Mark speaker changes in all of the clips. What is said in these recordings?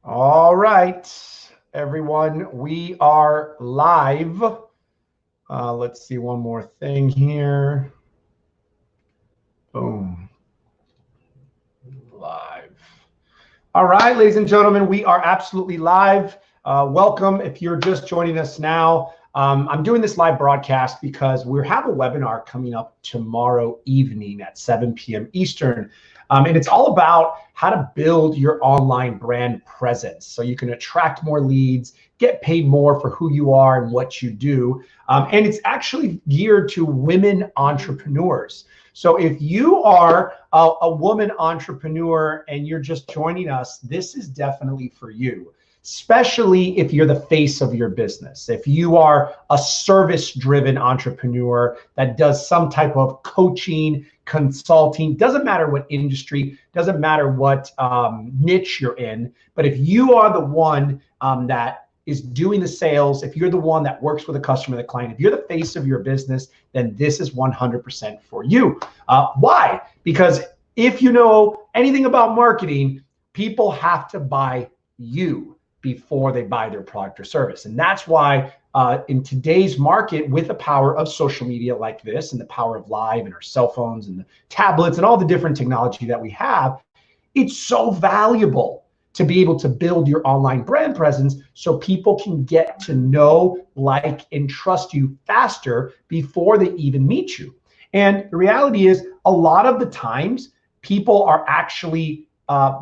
Speaker 1: All right, everyone, we are live. Let's see one more thing here. Boom. Live. All right, ladies and gentlemen, we are absolutely live. Welcome if you're just joining us now. I'm doing this live broadcast because we have a webinar coming up tomorrow evening at 7 p.m. Eastern. And it's all about how to build your online brand presence so you can attract more leads, get paid more for who you are and what you do. And it's actually geared to women entrepreneurs. So if you are a woman entrepreneur and you're just joining us, this is definitely for you, especially if you're the face of your business. If you are a service-driven entrepreneur that does some type of coaching, consulting, doesn't matter what industry, doesn't matter what niche you're in, but if you are the one that is doing the sales, if you're the one that works with a customer, the client, if you're the face of your business, then this is 100% for you. Why? Because if you know anything about marketing, people have to buy you before they buy their product or service. And that's why in today's market, with the power of social media like this and the power of live and our cell phones and the tablets and all the different technology that we have, it's so valuable to be able to build your online brand presence so people can get to know, like, and trust you faster before they even meet you. And the reality is, a lot of the times, people are actually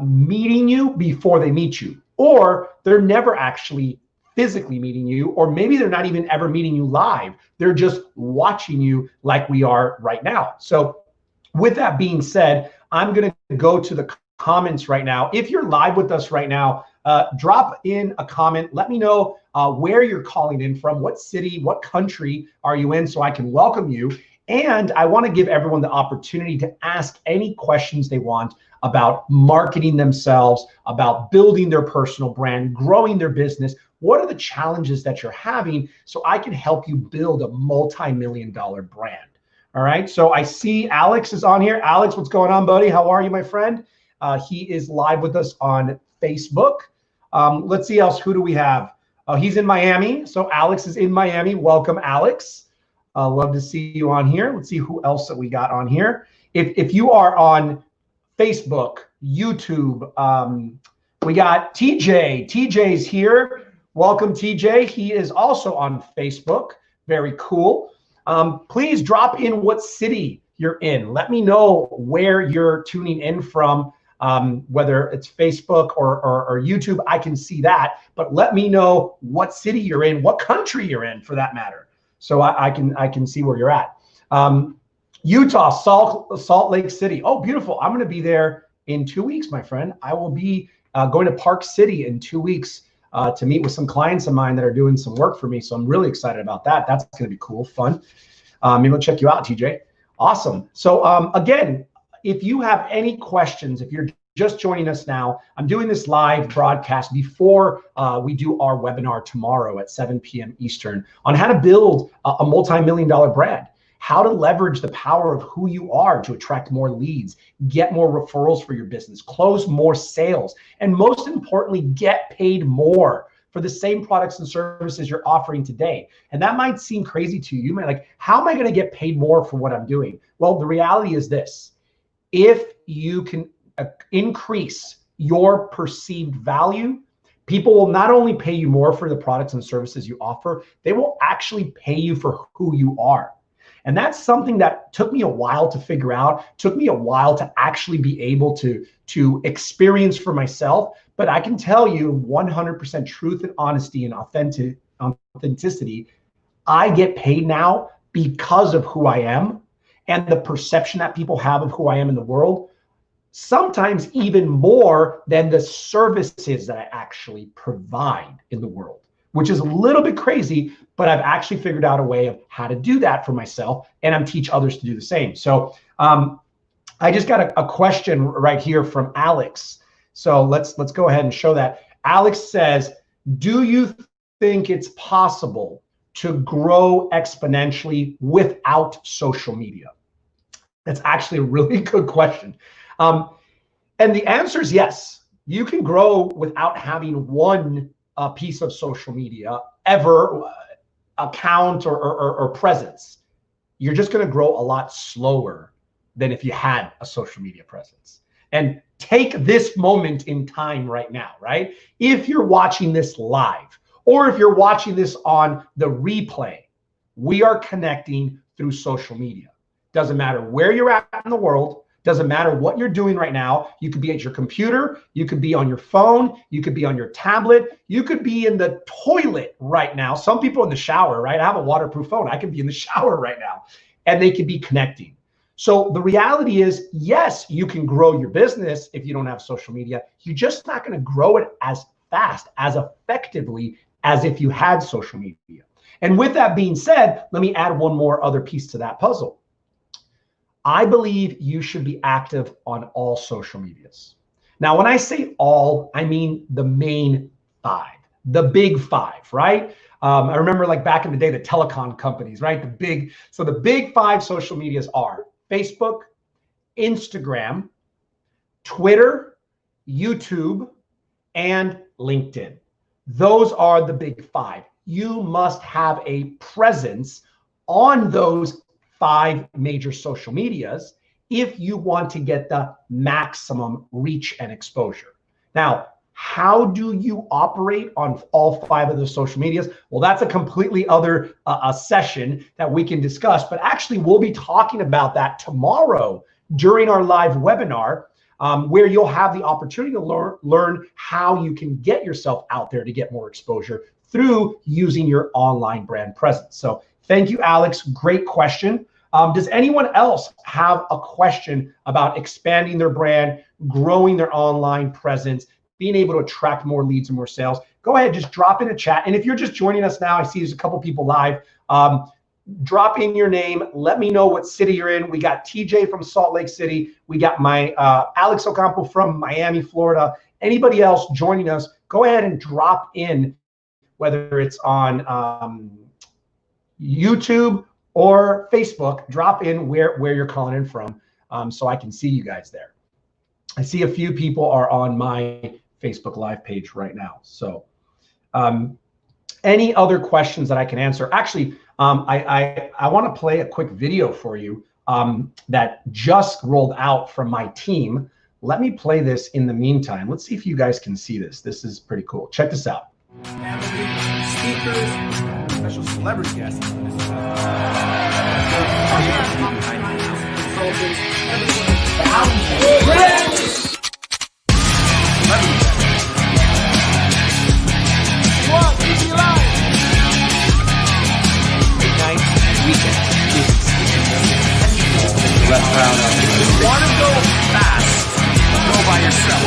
Speaker 1: meeting you before they meet you, or they're never actually physically meeting you, or maybe they're not even ever meeting you live. They're just watching you like we are right now. So with that being said, I'm going to go to the comments right now. If you're live with us right now, drop in a comment. Let me know where you're calling in from, what city, what country are you in, so I can welcome you. And I want to give everyone the opportunity to ask any questions they want about marketing themselves, about building their personal brand, growing their business. What are the challenges that you're having so I can help you build a multi-million-dollar brand? All right, so I see Alex is on here. Alex, what's going on, buddy? How are you, my friend? He is live with us on Facebook. Let's see else. Who do we have? He's in Miami. So Alex is in Miami. Welcome, Alex. Love to see you on here. Let's see who else that we got on here. If you are on Facebook, YouTube, we got TJ. TJ's here. Welcome, TJ. He is also on Facebook. Very cool. Please drop in what city you're in. Let me know where you're tuning in from. Whether it's Facebook or YouTube, I can see that, but let me know what city you're in, what country you're in for that matter. So I can see where you're at. Utah, Salt Lake City. Oh, beautiful. I'm going to be there in 2 weeks, my friend. I will be going to Park City in 2 weeks to meet with some clients of mine that are doing some work for me. So I'm really excited about that. That's going to be cool, fun. Maybe I'll check you out, TJ. Awesome. So again, if you have any questions, if you're just joining us now, I'm doing this live broadcast before we do our webinar tomorrow at 7 p.m. Eastern on how to build a multi-million-dollar brand, how to leverage the power of who you are to attract more leads, get more referrals for your business, close more sales, and most importantly, get paid more for the same products and services you're offering today. And that might seem crazy to you. You might like, how am I going to get paid more for what I'm doing? Well, the reality is this. If you can increase your perceived value, people will not only pay you more for the products and services you offer, they will actually pay you for who you are. And that's something that took me a while to figure out, took me a while to actually be able to experience for myself. But I can tell you 100% truth and honesty and authenticity, I get paid now because of who I am and the perception that people have of who I am in the world, sometimes even more than the services that I actually provide in the world, which is a little bit crazy, but I've actually figured out a way of how to do that for myself, and I'm teach others to do the same. So I just got a question right here from Alex. So let's go ahead and show that. Alex says, do you think it's possible to grow exponentially without social media? That's actually a really good question. And the answer is yes. You can grow without having one piece of social media ever, account or presence. You're just going to grow a lot slower than if you had a social media presence. And take this moment in time right now, right? If you're watching this live, or if you're watching this on the replay, we are connecting through social media. Doesn't matter where you're at in the world. Doesn't matter what you're doing right now. You could be at your computer. You could be on your phone. You could be on your tablet. You could be in the toilet right now. Some people in the shower, right? I have a waterproof phone. I could be in the shower right now, and they could be connecting. So the reality is, yes, you can grow your business if you don't have social media. You're just not going to grow it as fast, as effectively as if you had social media. And with that being said, let me add one more other piece to that puzzle. I believe you should be active on all social medias. Now, when I say all, I mean the main five, the big five, right? I remember like back in the day, the telecom companies, right? So the big five social medias are Facebook, Instagram, Twitter, YouTube, and LinkedIn. Those are the big five. You must have a presence on those 5 major social medias if you want to get the maximum reach and exposure. Now, how do you operate on all 5 of those social medias? Well, that's a completely other session that we can discuss, but actually we'll be talking about that tomorrow during our live webinar, where you'll have the opportunity to learn how you can get yourself out there to get more exposure through using your online brand presence. So thank you, Alex. Great question. Does anyone else have a question about expanding their brand, growing their online presence, being able to attract more leads and more sales? Go ahead, just drop in a chat. And if you're just joining us now, I see there's a couple people live. Drop in your name. Let me know what city you're in. We got TJ from Salt Lake City. We got my Alex Ocampo from Miami, Florida. Anybody else joining us, go ahead and drop in, whether it's on YouTube or Facebook. Drop in where you're calling in from, so I can see you guys there. I see a few people are on my Facebook Live page right now. So any other questions that I can answer? Actually, I want to play a quick video for you that just rolled out from my team. Let me play this in the meantime. Let's see if you guys can see this. This is pretty cool. Check this out. Speakers, special celebrity guests. If you want to go fast, go by yourself.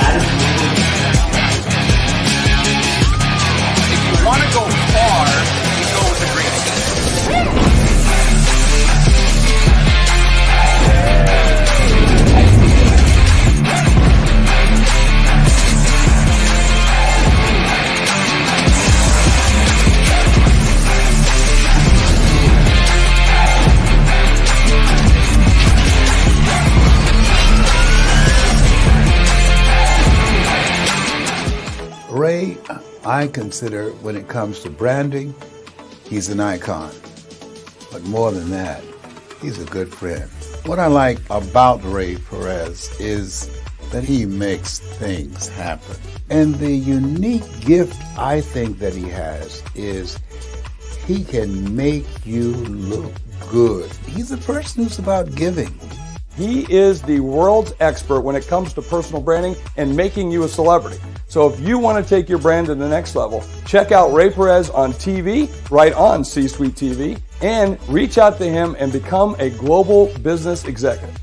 Speaker 1: If you want to go far, you go with a great team.
Speaker 2: Ray, I consider when it comes to branding, he's an icon. But more than that, he's a good friend. What I like about Ray Perez is that he makes things happen. And the unique gift I think that he has is he can make you look good. He's a person who's about giving.
Speaker 3: He is the world's expert when it comes to personal branding and making you a celebrity. So if you want to take your brand to the next level, check out Ray Perez on TV, right on C-Suite TV, and reach out to him and become a global business executive.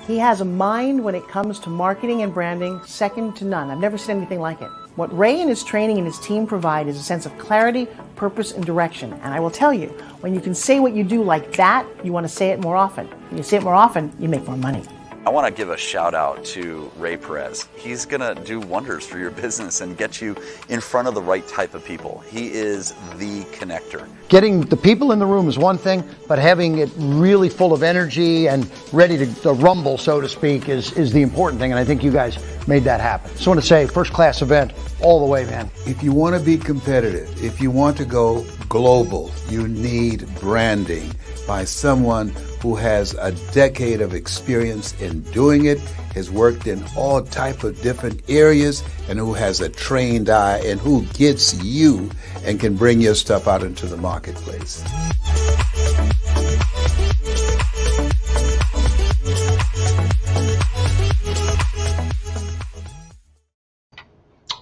Speaker 4: He has a mind when it comes to marketing and branding second to none. I've never seen anything like it. What Ray and his training and his team provide is a sense of clarity, purpose, and direction. And I will tell you, when you can say what you do like that, you want to say it more often. When you say it more often, you make more money.
Speaker 5: I want to give a shout out to Ray Perez. He's going to do wonders for your business and get you in front of the right type of people. He is the connector.
Speaker 6: Getting the people in the room is one thing, but having it really full of energy and ready to rumble, so to speak, is the important thing. And I think you guys made that happen. So I want to say, first class event all the way, man.
Speaker 2: If you want to be competitive, if you want to go global, you need branding by someone who has a decade of experience in doing it, has worked in all type of different areas, and who has a trained eye and who gets you and can bring your stuff out into the marketplace.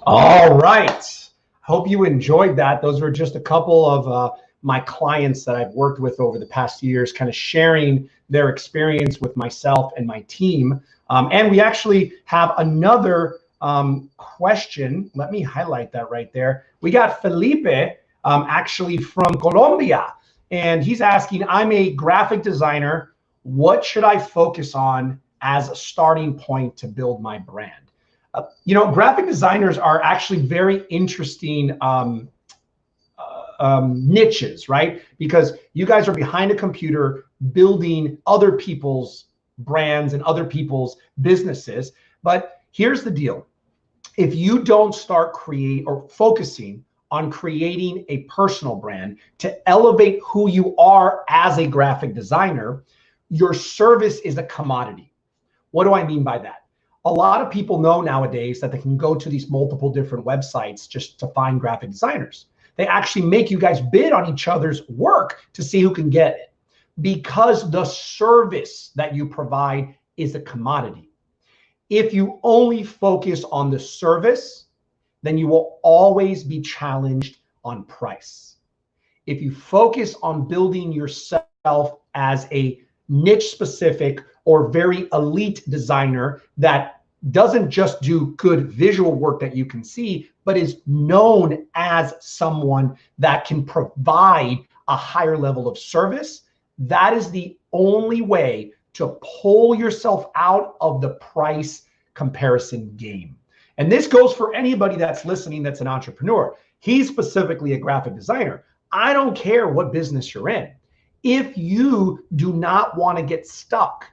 Speaker 1: All right. Hope you enjoyed that. Those were just a couple of my clients that I've worked with over the past years, kind of sharing their experience with myself and my team. And we actually have another question. Let me highlight that right there. We got Felipe actually from Colombia, and he's asking, I'm a graphic designer. What should I focus on as a starting point to build my brand? Graphic designers are actually very interesting niches, right? Because you guys are behind a computer building other people's brands and other people's businesses. But here's the deal. If you don't start focusing on creating a personal brand to elevate who you are as a graphic designer, your service is a commodity. What do I mean by that? A lot of people know nowadays that they can go to these multiple different websites just to find graphic designers. They actually make you guys bid on each other's work to see who can get it, because the service that you provide is a commodity. If you only focus on the service, then you will always be challenged on price. If you focus on building yourself as a niche specific or very elite designer that doesn't just do good visual work that you can see, but is known as someone that can provide a higher level of service, that is the only way to pull yourself out of the price comparison game. And this goes for anybody that's listening that's an entrepreneur. He's specifically a graphic designer. I don't care what business you're in. If you do not want to get stuck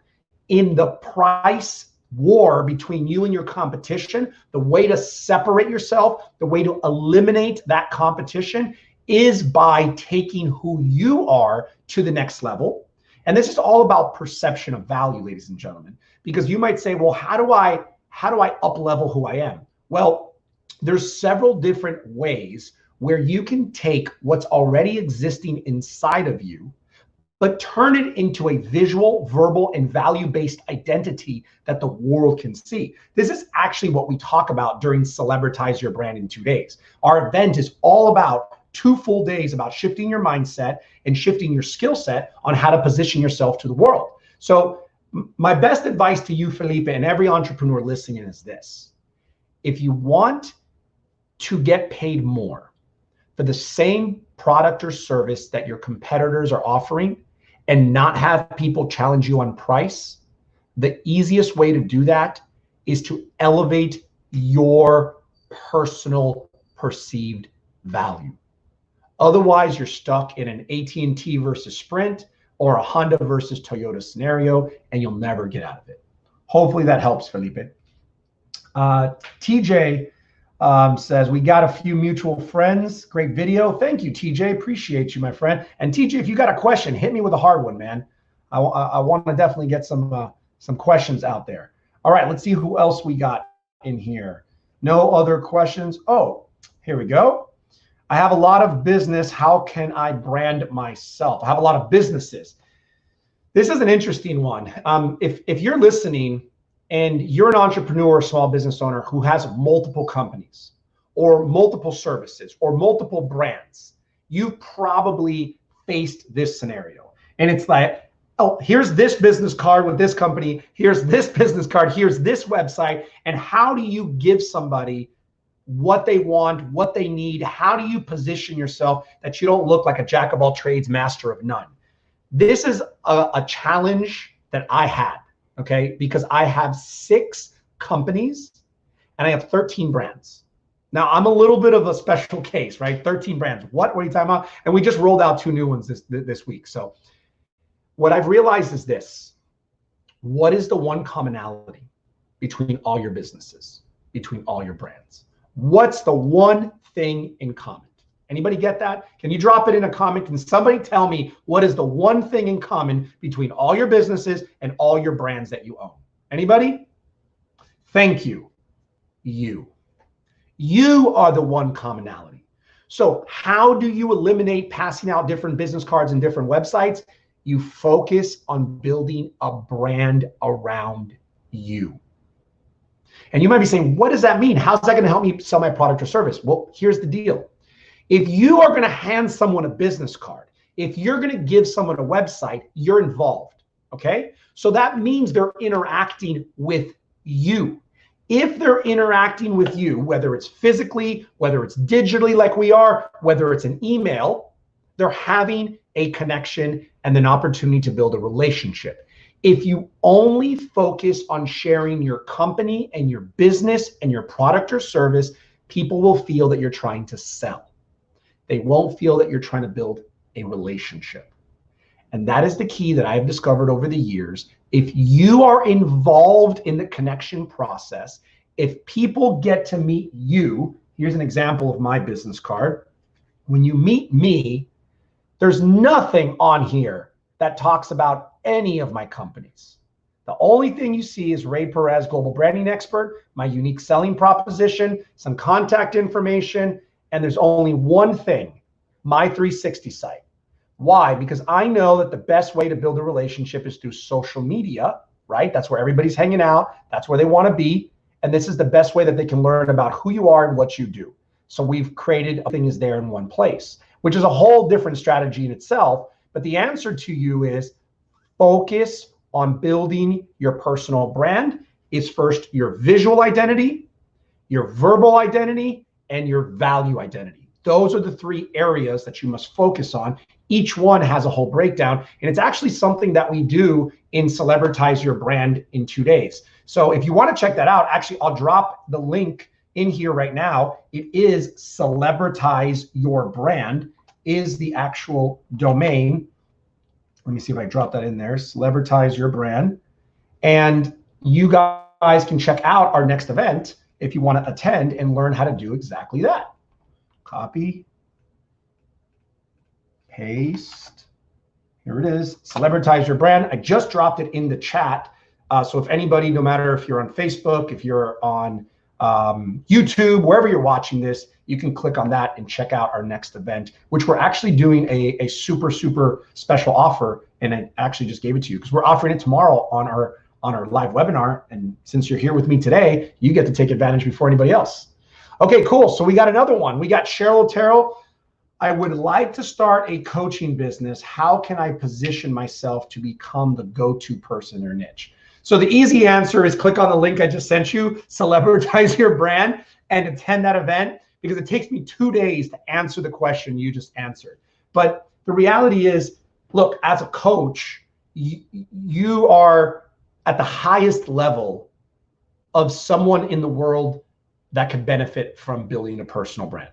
Speaker 1: in the price war between you and your competition, the way to separate yourself, the way to eliminate that competition is by taking who you are to the next level. And this is all about perception of value, ladies and gentlemen, because you might say, well, how do I up level who I am? Well, there's several different ways where you can take what's already existing inside of you, but turn it into a visual, verbal, and value-based identity that the world can see. This is actually what we talk about during Celebritize Your Brand in 2 days. Our event is all about 2 full days about shifting your mindset and shifting your skill set on how to position yourself to the world. So my best advice to you, Felipe, and every entrepreneur listening is this. If you want to get paid more for the same product or service that your competitors are offering, and not have people challenge you on price, the easiest way to do that is to elevate your personal perceived value. Otherwise, you're stuck in an AT&T versus Sprint or a Honda versus Toyota scenario, and you'll never get out of it. Hopefully that helps, Felipe. TJ says, we got a few mutual friends. Great video. Thank you, TJ. Appreciate you, my friend. And TJ, if you got a question, hit me with a hard one, man. I want to definitely get some questions out there. All right, let's see who else we got in here. No other questions. Oh, here we go. I have a lot of business. How can I brand myself? I have a lot of businesses. This is an interesting one. If you're listening and you're an entrepreneur or small business owner who has multiple companies or multiple services or multiple brands, you've probably faced this scenario. And it's like, oh, here's this business card with this company. Here's this business card. Here's this website. And how do you give somebody what they want, what they need? How do you position yourself that you don't look like a jack of all trades, master of none? This is a challenge that I had. okay? Because I have 6 companies and I have 13 brands. Now, I'm a little bit of a special case, right? 13 brands. What are you talking about? And we just rolled out 2 new ones this week. So what I've realized is this. What is the one commonality between all your businesses, between all your brands? What's the one thing in common? Anybody get that? Can you drop it in a comment? Can somebody tell me what is the one thing in common between all your businesses and all your brands that you own? Anybody? Thank you. You are the one commonality. So how do you eliminate passing out different business cards and different websites? You focus on building a brand around you. And you might be saying, what does that mean? How's that going to help me sell my product or service? Well, here's the deal. If you are going to hand someone a business card, if you're going to give someone a website, you're involved, okay? So that means they're interacting with you. If they're interacting with you, whether it's physically, whether it's digitally like we are, whether it's an email, they're having a connection and an opportunity to build a relationship. If you only focus on sharing your company and your business and your product or service, people will feel that you're trying to sell. They won't feel that you're trying to build a relationship. And that is the key that I've discovered over the years. If you are involved in the connection process, if people get to meet you, here's an example of my business card. When you meet me, there's nothing on here that talks about any of my companies. The only thing you see is Ray Perez, Global Branding Expert, my unique selling proposition, some contact information, and there's only one thing, my 360 site. Why? Because I know that the best way to build a relationship is through social media, right? That's where everybody's hanging out. That's where they want to be. And this is the best way that they can learn about who you are and what you do. So we've created everything is there in one place, which is a whole different strategy in itself. But the answer to you is focus on building your personal brand. Is first your visual identity, your verbal identity, and your value identity. Those are the 3 areas that you must focus on. Each one has a whole breakdown, and it's actually something that we do in Celebritize Your Brand in 2 days. So if you want to check that out, actually, I'll drop the link in here right now. It is Celebritize Your Brand is the actual domain. Let me see if I drop that in there, Celebritize Your Brand. And you guys can check out our next event if you want to attend and learn how to do exactly that. Copy, paste, here it is, Celebritize Your Brand. I just dropped it in the chat. So if anybody, no matter if you're on Facebook, if you're on YouTube, wherever you're watching this, you can click on that and check out our next event, which we're actually doing a super special offer. And I actually just gave it to you because we're offering it tomorrow on our live webinar. And since you're here with me today, you get to take advantage before anybody else. Okay, cool. So we got another one. We got Cheryl Otero. I would like to start a coaching business. How can I position myself to become the go-to person in their niche? So the easy answer is click on the link I just sent you, Celebritize Your Brand, and attend that event, because it takes me 2 days to answer the question you just answered. But the reality is, look, as a coach, you are at the highest level of someone in the world that could benefit from building a personal brand,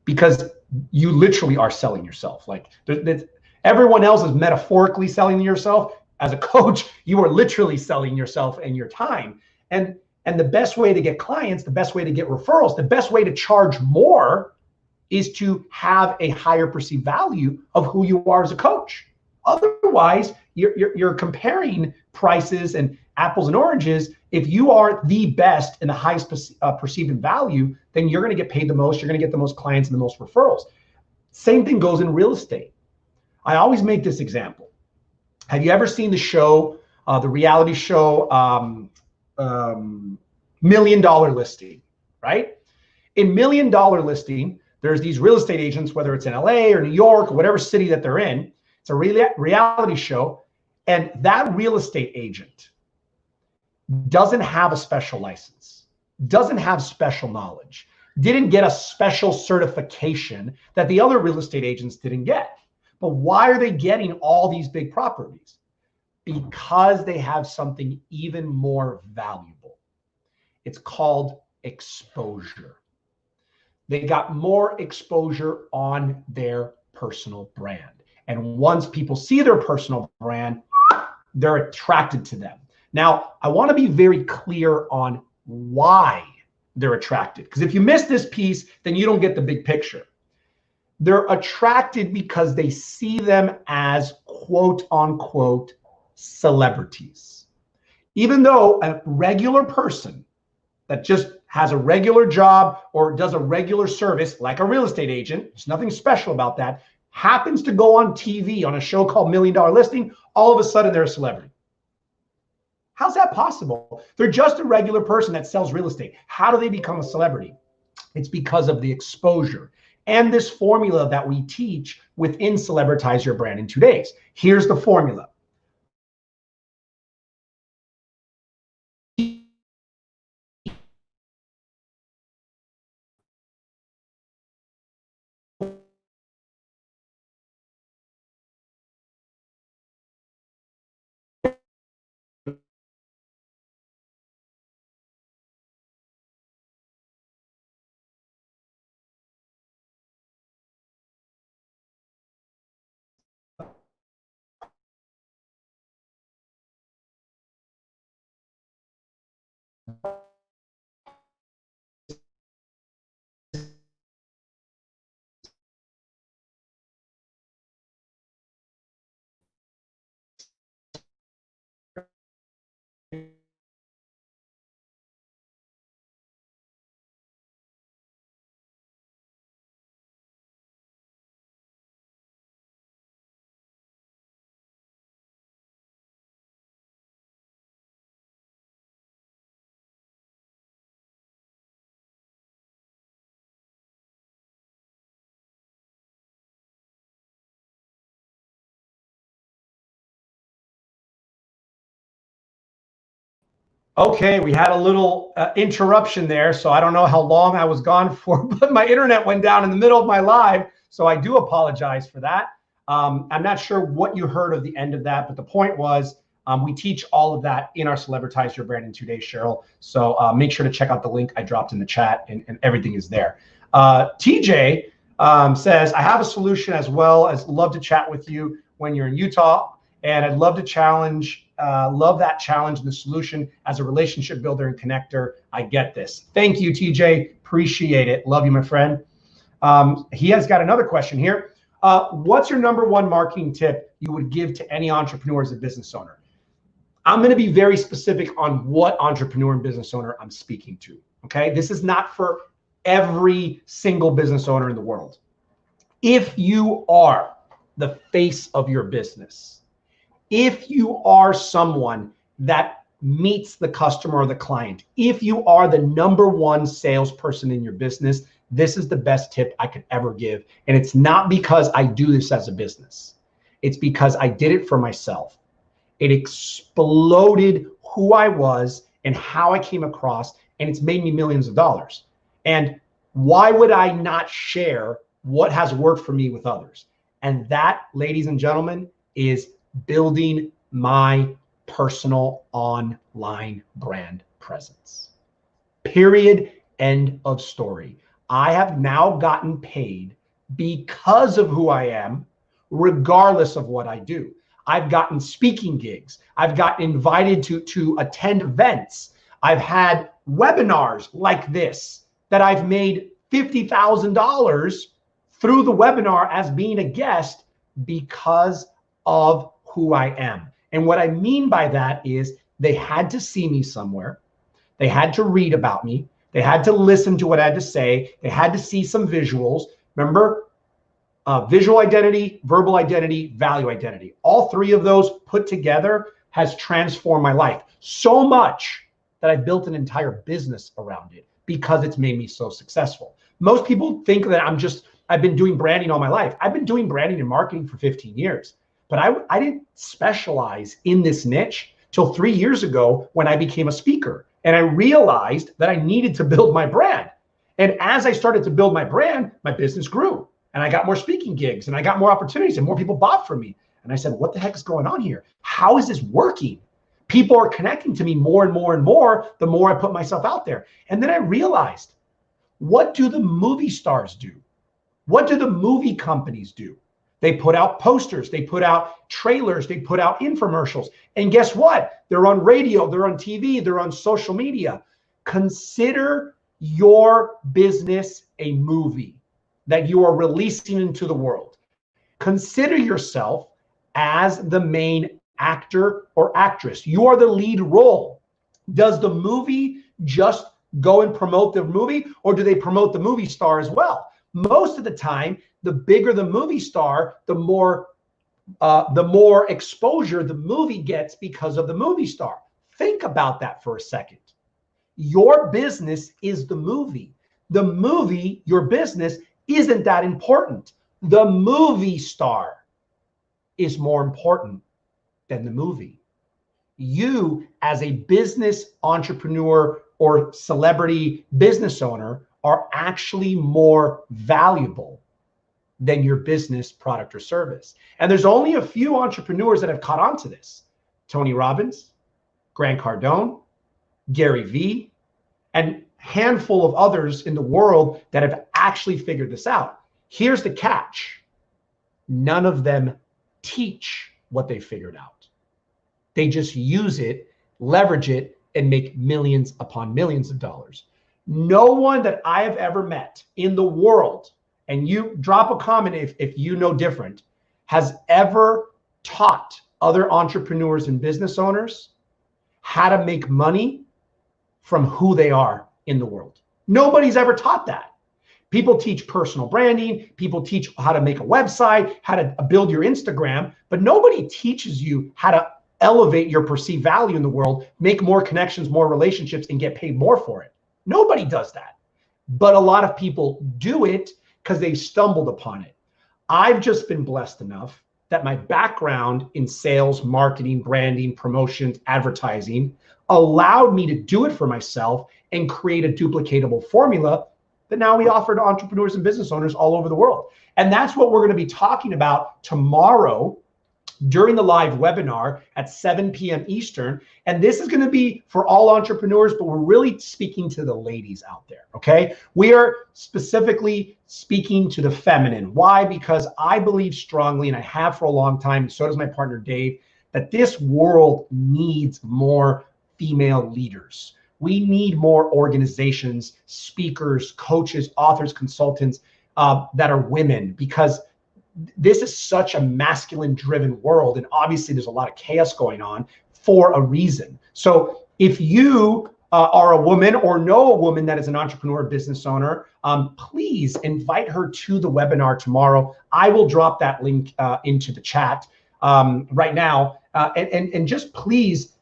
Speaker 1: because you literally are selling yourself. Like everyone else is metaphorically selling yourself. As a coach, you are literally selling yourself and your time. And the best way to get clients, the best way to get referrals, the best way to charge more is to have a higher perceived value of who you are as a coach. Otherwise, you're comparing prices and apples and oranges. If you are the best and the highest perceived in value, then you're going to get paid the most. You're going to get the most clients and the most referrals. Same thing goes in real estate. I always make this example. Have you ever seen the show, the reality show, $1 Million Listing, right? In $1 Million Listing, there's these real estate agents, whether it's in LA or New York or whatever city that they're in. It's a reality show. And that real estate agent doesn't have a special license, doesn't have special knowledge, didn't get a special certification that the other real estate agents didn't get. But why are they getting all these big properties? because they have something even more valuable. It's called exposure. They got more exposure on their personal brand. And once people see their personal brand, they're attracted to them. Now, I want to be very clear on why they're attracted. Because if you miss this piece, then you don't get the big picture. They're attracted because they see them as quote unquote celebrities. Even though a regular person that just has a regular job or does a regular service like a real estate agent, there's nothing special about that, happens to go on TV on a show called $1 Million Listing, all of a sudden they're a celebrity. How's that possible? They're just a regular person that sells real estate. How do they become a celebrity? It's because of the exposure and this formula that we teach within Celebritize Your Brand in 2 days. Here's the formula. Okay, we had a little interruption there, so I don't know how long I was gone for, but my internet went down in the middle of my live, so I do apologize for that. I'm not sure what you heard of the end of that, but the point was we teach all of that in our Celebritize Your Brand in 2 days, Cheryl. So make sure to check out the link I dropped in the chat, and everything is there. TJ says, I have a solution as well as love to chat with you when you're in Utah, and I'd love to challenge love that challenge and the solution as a relationship builder and connector. I get this. Thank you, TJ. Appreciate it. Love you, my friend. He has got another question here. What's your #1 marketing tip you would give to any entrepreneur as a business owner? I'm going to be very specific on what entrepreneur and business owner I'm speaking to. Okay. This is not for every single business owner in the world. If you are the face of your business, if you are someone that meets the customer or the client, if you are the #1 salesperson in your business, this is the best tip I could ever give. And it's not because I do this as a business. It's because I did it for myself. It exploded who I was and how I came across, and it's made me millions of dollars. And why would I not share what has worked for me with others? And that, ladies and gentlemen, is building my personal online brand presence. Period. End of story. I have now gotten paid because of who I am, regardless of what I do. I've gotten speaking gigs. I've gotten invited to attend events. I've had webinars like this that I've made $50,000 through the webinar as being a guest because of who I am. And what I mean by that is they had to see me somewhere. They had to read about me. They had to listen to what I had to say. They had to see some visuals. Remember, visual identity, verbal identity, value identity. All three of those put together has transformed my life so much that I built an entire business around it because it's made me so successful. Most people think that I've been doing branding all my life. I've been doing branding and marketing for 15 years. But I didn't specialize in this niche till 3 years ago when I became a speaker. And I realized that I needed to build my brand. And as I started to build my brand, my business grew. And I got more speaking gigs and I got more opportunities and more people bought from me. And I said, what the heck is going on here? How is this working? People are connecting to me more and more and more the more I put myself out there. And then I realized, what do the movie stars do? What do the movie companies do? They put out posters, they put out trailers, they put out infomercials. And guess what? They're on radio, they're on TV, they're on social media. Consider your business a movie that you are releasing into the world. Consider yourself as the main actor or actress. You are the lead role. Does the movie just go and promote the movie, or do they promote the movie star as well? Most of the time, the bigger the movie star, the more exposure the movie gets because of the movie star. Think about that for a second. Your business is the movie. The movie, your business, isn't that important. The movie star is more important than the movie. You, as a business entrepreneur or celebrity business owner, are actually more valuable than your business product or service. And there's only a few entrepreneurs that have caught on to this. Tony Robbins, Grant Cardone, Gary Vee, and a handful of others in the world that have actually figured this out. Here's the catch. None of them teach what they figured out. They just use it, leverage it, and make millions upon millions of dollars. No one that I have ever met in the world, and you drop a comment if you know different, has ever taught other entrepreneurs and business owners how to make money from who they are in the world. Nobody's ever taught that. People teach personal branding, people teach how to make a website, how to build your Instagram, but nobody teaches you how to elevate your perceived value in the world, make more connections, more relationships, and get paid more for it. Nobody does that. But a lot of people do it because they stumbled upon it. I've just been blessed enough that my background in sales, marketing, branding, promotions, advertising allowed me to do it for myself and create a duplicatable formula that now we offer to entrepreneurs and business owners all over the world. And that's what we're going to be talking about tomorrow during the live webinar at 7 p.m. Eastern. And this is going to be for all entrepreneurs, but we're really speaking to the ladies out there, okay? We are specifically speaking to the feminine. Why? Because I believe strongly, and I have for a long time, so does my partner Dave, that this world needs more female leaders. We need more organizations, speakers, coaches, authors, consultants that are women, because this is such a masculine driven world. And obviously there's a lot of chaos going on for a reason. So if you are a woman or know a woman that is an entrepreneur, business owner, please invite her to the webinar tomorrow. I will drop that link into the chat right now. And just please,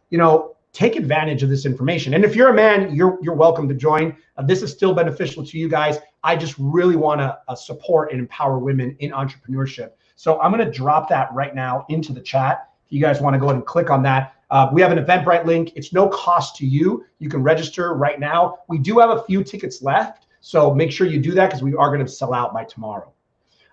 Speaker 1: take advantage of this information. And if you're a man, you're welcome to join. This is still beneficial to you guys. I just really want to support and empower women in entrepreneurship. So I'm going to drop that right now into the chat. If you guys want to go ahead and click on that. We have an Eventbrite link. It's no cost to you. You can register right now. We do have a few tickets left, so make sure you do that because we are going to sell out by tomorrow.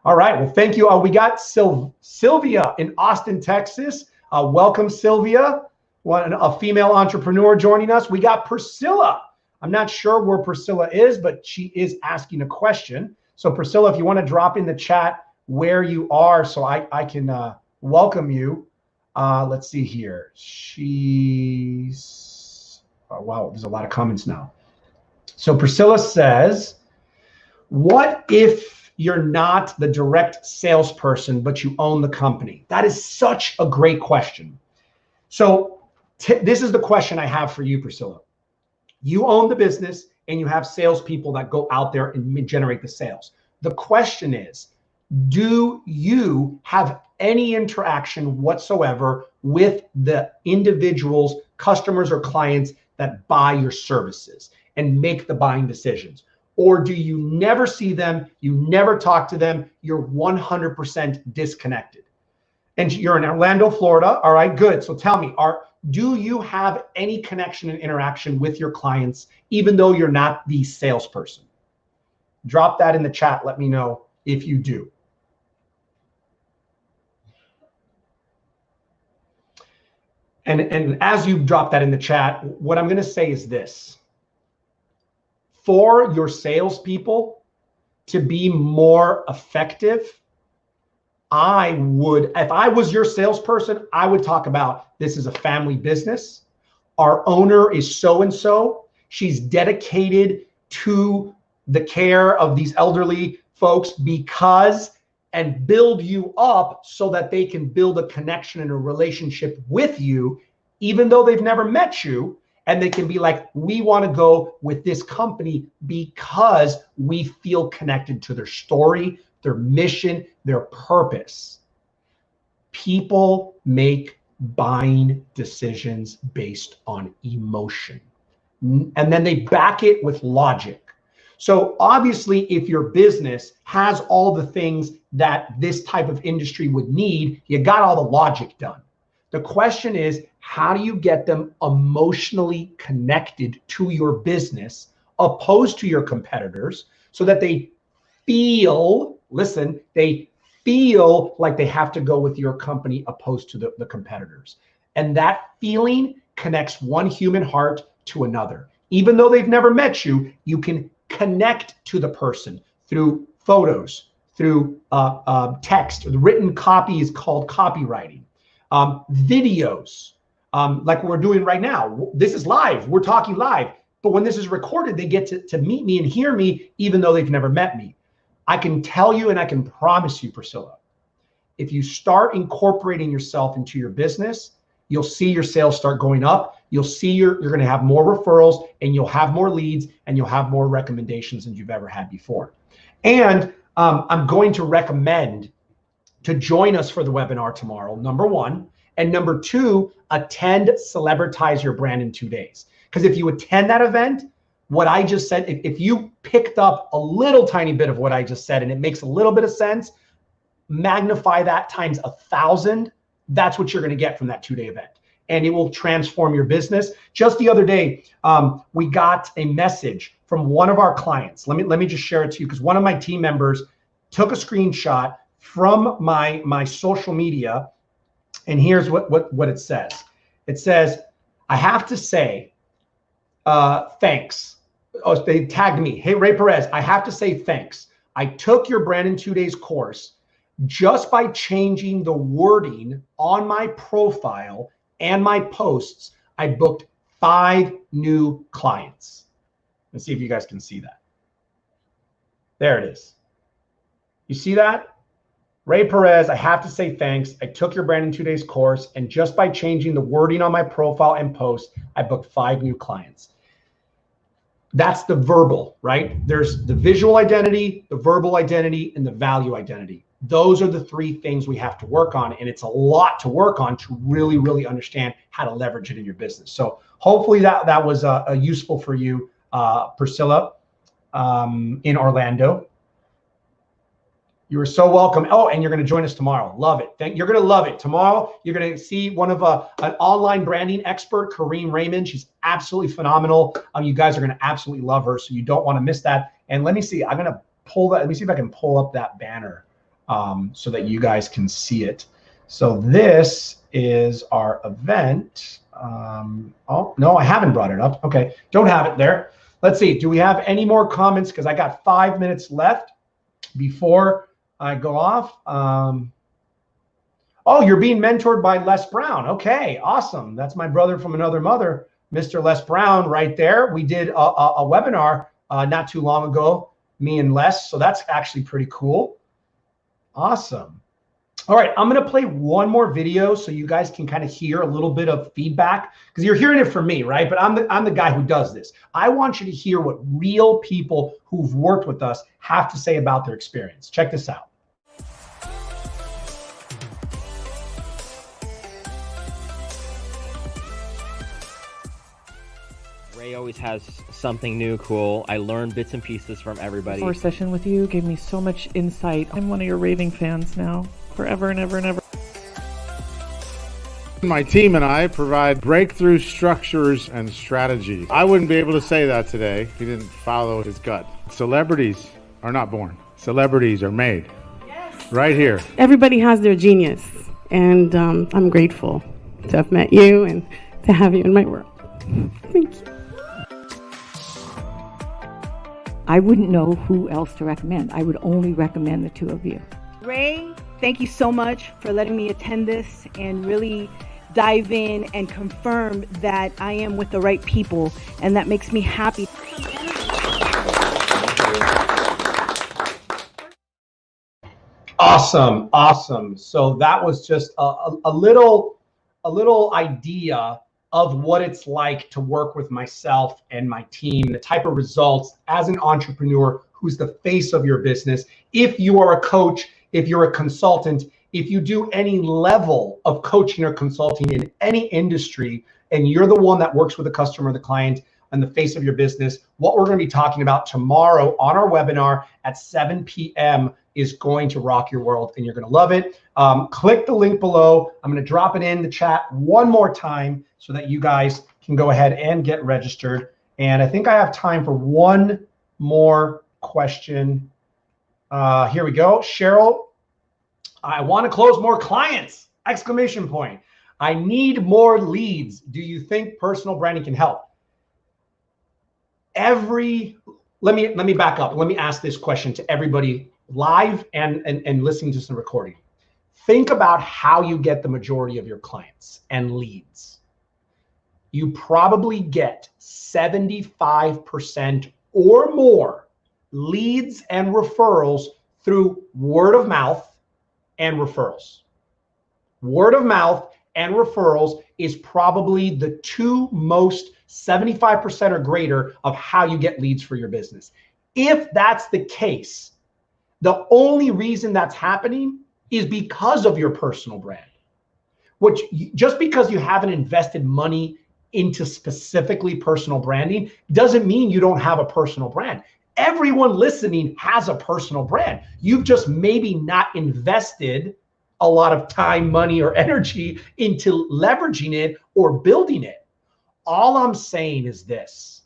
Speaker 1: All right. Well, thank you. We got Sylvia in Austin, Texas. Welcome, Sylvia. A female entrepreneur joining us. We got Priscilla. I'm not sure where Priscilla is, but she is asking a question. So Priscilla, if you want to drop in the chat where you are so I can welcome you. Let's see here. Wow, there's a lot of comments now. So Priscilla says, what if you're not the direct salesperson, but you own the company? That is such a great question. So this is the question I have for you, Priscilla. You own the business and you have salespeople that go out there and generate the sales. The question is, do you have any interaction whatsoever with the individuals, customers, or clients that buy your services and make the buying decisions? Or do you never see them, you never talk to them, you're 100% disconnected? And you're in Orlando, Florida. All right, good. So tell me, do you have any connection and interaction with your clients, even though you're not the salesperson? Drop that in the chat. Let me know if you do. And as you drop that in the chat, what I'm going to say is this. For your salespeople to be more effective, if I was your salesperson, I would talk about, this is a family business. Our owner is so-and-so. She's dedicated to the care of these elderly folks and build you up so that they can build a connection and a relationship with you, even though they've never met you. And they can be like, we want to go with this company because we feel connected to their story, their mission, their purpose. People make buying decisions based on emotion. And then they back it with logic. So obviously, if your business has all the things that this type of industry would need, you got all the logic done. The question is, how do you get them emotionally connected to your business, opposed to your competitors, so that they feel like they have to go with your company opposed to the competitors. And that feeling connects one human heart to another. Even though they've never met you, you can connect to the person through photos, through text. The written copy is called copywriting. Videos, like we're doing right now. This is live. We're talking live. But when this is recorded, they get to meet me and hear me, even though they've never met me. I can tell you and I can promise you, Priscilla, if you start incorporating yourself into your business, you'll see your sales start going up. You'll see you're going to have more referrals, and you'll have more leads, and you'll have more recommendations than you've ever had before. And I'm going to recommend to join us for the webinar tomorrow, number one. And number two, attend Celebritize Your Brand in 2 days. Because if you attend that event, what I just said, if you picked up a little tiny bit of what I just said and it makes a little bit of sense, magnify that times 1,000. That's what you're going to get from that 2-day event. And it will transform your business. Just the other day, we got a message from one of our clients. Let me just share it to you, because one of my team members took a screenshot from my social media, and here's what it says. It says, I have to say, thanks. Oh, they tagged me. Hey, Ray Perez, I have to say thanks. I took your Brand in 2 Days course. Just by changing the wording on my profile and my posts, I booked 5 new clients. Let's see if you guys can see that. There it is. You see that? Ray Perez, I have to say thanks. I took your Brand in 2 Days course, and just by changing the wording on my profile and post, I booked 5 new clients. That's the verbal, right? There's the visual identity, the verbal identity, and the value identity. Those are the 3 things we have to work on, and it's a lot to work on to really, really understand how to leverage it in your business. So hopefully that was useful for you, Priscilla, in Orlando. You are so welcome. Oh, and you're going to join us tomorrow. Love it. You're going to love it. Tomorrow, you're going to see one of an online branding expert, Kareem Raymond. She's absolutely phenomenal. You guys are going to absolutely love her, so you don't want to miss that. And let me see. I'm going to pull that. Let me see if I can pull up that banner so that you guys can see it. So this is our event. Oh, no, I haven't brought it up. Okay, don't have it there. Let's see. Do we have any more comments? Because I got 5 minutes left before I go off. Oh, you're being mentored by Les Brown. Okay, awesome. That's my brother from another mother, Mr. Les Brown, right there. We did a webinar not too long ago, me and Les. So that's actually pretty cool. Awesome. All right, I'm going to play one more video so you guys can kind of hear a little bit of feedback, because you're hearing it from me, right? But I'm the guy who does this. I want you to hear what real people who've worked with us have to say about their experience. Check this out.
Speaker 7: Ray always has something new, cool. I learn bits and pieces from everybody.
Speaker 8: First session with you gave me so much insight. I'm one of your raving fans now, forever and ever and ever.
Speaker 9: My team and I provide breakthrough structures and strategy. I wouldn't be able to say that today if he didn't follow his gut. Celebrities are not born. Celebrities are made. Yes. Right here.
Speaker 10: Everybody has their genius, and I'm grateful to have met you and to have you in my world. Thank you.
Speaker 11: I wouldn't know who else to recommend. I would only recommend the two of you.
Speaker 12: Ray, thank you so much for letting me attend this and really dive in and confirm that I am with the right people, and that makes me happy.
Speaker 1: Awesome, awesome. So that was just a little idea of what it's like to work with myself and my team, the type of results as an entrepreneur who's the face of your business. If you are a coach, if you're a consultant, if you do any level of coaching or consulting in any industry, and you're the one that works with the customer, the client, and the face of your business, what we're going to be talking about tomorrow on our webinar at 7 p.m. is going to rock your world, and you're going to love it. Click the link below. I'm going to drop it in the chat one more time so that you guys can go ahead and get registered. And I think I have time for one more question. Here we go. Cheryl, I want to close more clients! Exclamation point. I need more leads. Do you think personal branding can help? Let me back up. Let me ask this question to everybody live and listening to some recording. Think about how you get the majority of your clients and leads. You probably get 75% or more leads and referrals through word of mouth and referrals. Word of mouth and referrals is probably the two most 75% or greater of how you get leads for your business. If that's the case, the only reason that's happening is because of your personal brand. Just because you haven't invested money into specifically personal branding doesn't mean you don't have a personal brand. Everyone listening has a personal brand. You've just maybe not invested a lot of time, money, or energy into leveraging it or building it. All I'm saying is this: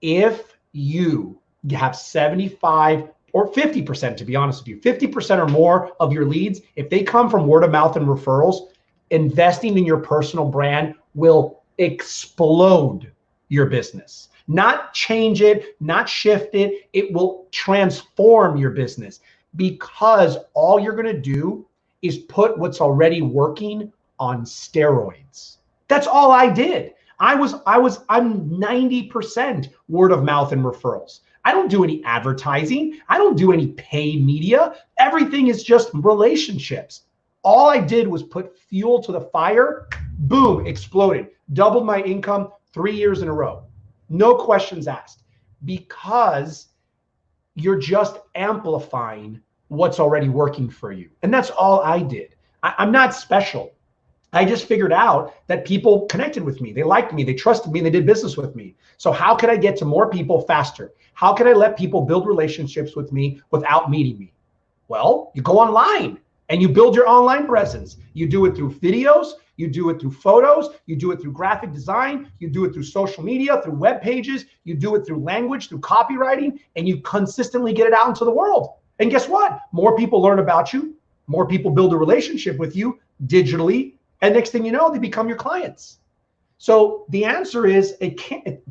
Speaker 1: if you have 75 or 50%, to be honest with you, 50% or more of your leads, if they come from word of mouth and referrals, investing in your personal brand will explode your business. Not change it, not shift it. It will transform your business, because all you're going to do is put what's already working on steroids. That's all I did. I'm 90% word of mouth and referrals. I don't do any advertising. I don't do any paid media. Everything is just relationships. All I did was put fuel to the fire. Boom, exploded. Doubled my income 3 years in a row. No questions asked, because you're just amplifying what's already working for you. And that's all I did. I'm not special. I just figured out that people connected with me. They liked me, they trusted me, and they did business with me. So how could I get to more people faster? How can I let people build relationships with me without meeting me? Well, you go online and you build your online presence. You do it through videos, you do it through photos, you do it through graphic design, you do it through social media, through web pages, you do it through language, through copywriting, and you consistently get it out into the world. And guess what? More people learn about you, more people build a relationship with you digitally, and next thing you know, they become your clients. So the answer is,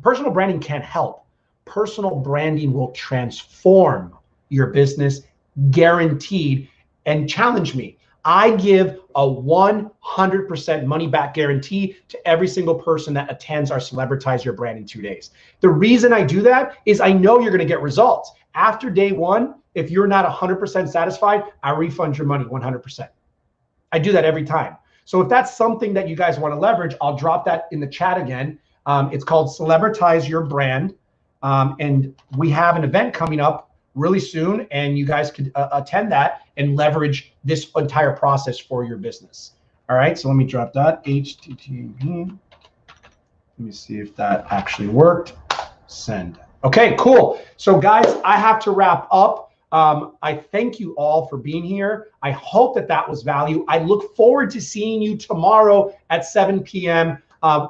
Speaker 1: personal branding can't help. Personal branding will transform your business, guaranteed. And challenge me. I give a 100% money back guarantee to every single person that attends our Celebritize Your Brand in 2 days. The reason I do that is I know you're going to get results. After day one, if you're not 100% satisfied, I refund your money 100%. I do that every time. So if that's something that you guys want to leverage, I'll drop that in the chat again. It's called Celebritize Your Brand. And we have an event coming up really soon, and you guys could attend that and leverage this entire process for your business. All right, so let me drop that. HTTP. Let me see if that actually worked. Send. Okay, cool. So guys, I have to wrap up. I thank you all for being here. I hope that was value. I look forward to seeing you tomorrow at 7 p.m.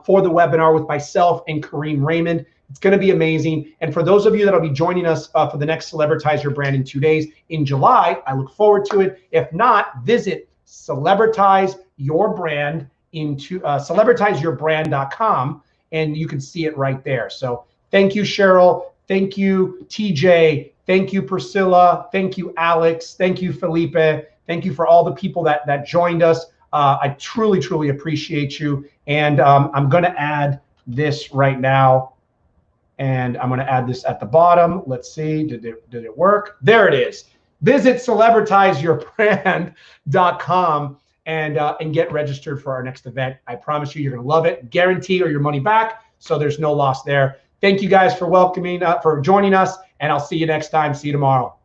Speaker 1: For the webinar with myself and Kareem Raymond. It's going to be amazing. And for those of you that will be joining us for the next Celebritize Your Brand in 2 days in July, I look forward to it. If not, visit Celebritize Your Brand into celebritizeyourbrand.com, and you can see it right there. So thank you, Cheryl. Thank you, TJ. Thank you, Priscilla. Thank you, Alex. Thank you, Felipe. Thank you for all the people that joined us. I truly, truly appreciate you. And I'm going to add this right now. And I'm going to add this at the bottom. Let's see. Did it work? There it is. Visit celebritizeyourbrand.com and get registered for our next event. I promise you, you're going to love it. Guarantee or your money back. So there's no loss there. Thank you guys for for joining us. And I'll see you next time. See you tomorrow.